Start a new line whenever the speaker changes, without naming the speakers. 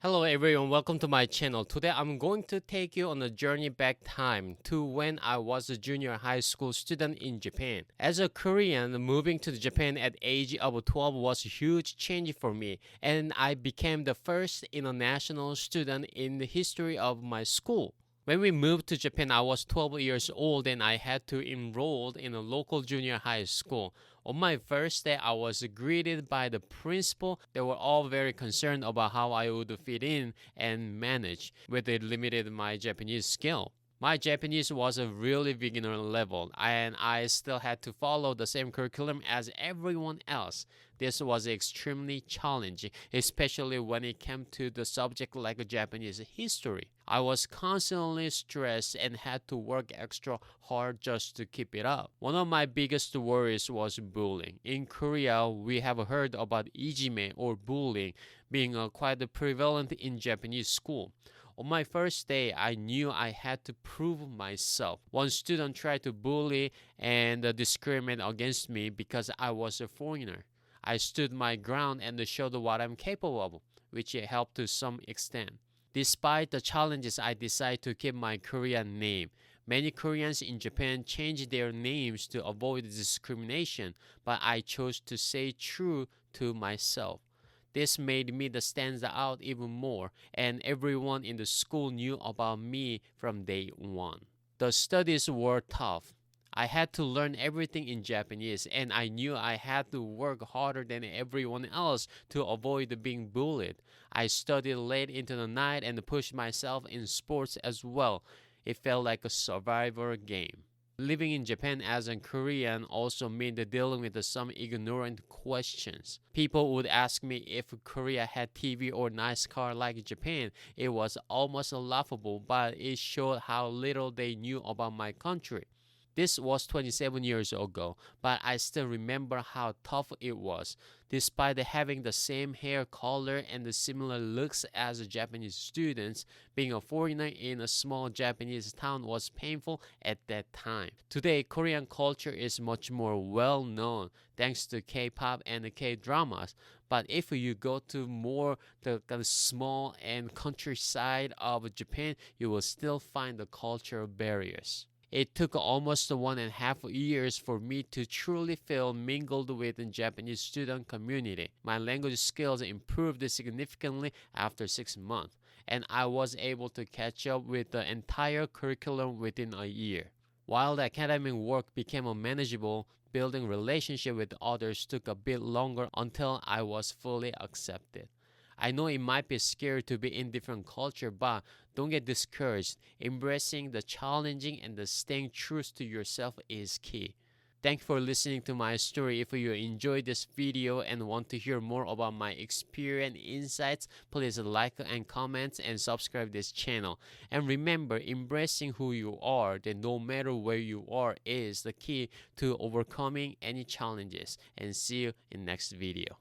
Hello everyone, welcome to my channel. Today I'm going to take you on a journey back time to when I was a junior high school student in Japan. As a Korean, moving to Japan at age of 12 was a huge change for me, and I became the first international student in the history of my school. When we moved to Japan, I was 12 years old and I had to enroll in a local junior high school. On my first day, I was greeted by the principal. They were all very concerned about how I would fit in and manage with the limited my Japanese skill. My Japanese was a really beginner level, and I still had to follow the same curriculum as everyone else. This was extremely challenging, especially when it came to the subject like Japanese history. I was constantly stressed and had to work extra hard just to keep it up. One of my biggest worries was bullying. In Korea, we have heard about ijime or bullying being quite prevalent in Japanese school. On my first day, I knew I had to prove myself. One student tried to bully and discriminate against me because I was a foreigner. I stood my ground and showed what I'm capable of, which helped to some extent. Despite the challenges, I decided to keep my Korean name. Many Koreans in Japan changed their names to avoid discrimination, but I chose to stay true to myself. This made me stand out even more, and everyone in the school knew about me from day one. The studies were tough. I had to learn everything in Japanese, and I knew I had to work harder than everyone else to avoid being bullied. I studied late into the night and pushed myself in sports as well. It felt like a survivor game. Living in Japan as a Korean also meant dealing with some ignorant questions. People would ask me if Korea had TV or nice car like Japan. It was almost laughable, but it showed how little they knew about my country. This was 27 years ago, but I still remember how tough it was. Despite having the same hair color and the similar looks as Japanese students, being a foreigner in a small Japanese town was painful at that time. Today, Korean culture is much more well known thanks to K-pop and the K-dramas. But if you go to more the kind of small and countryside of Japan, you will still find the cultural barriers. It took almost 1.5 years for me to truly feel mingled with the Japanese student community. My language skills improved significantly after 6 months, and I was able to catch up with the entire curriculum within a year. While the academic work became manageable, building relationship with others took a bit longer until I was fully accepted. I know it might be scary to be in different culture, but don't get discouraged. Embracing the challenging and the staying true to yourself is key. Thank you for listening to my story. If you enjoyed this video and want to hear more about my experience and insights, please like and comment and subscribe this channel. And remember, embracing who you are, then no matter where you are, is the key to overcoming any challenges. And see you in next video.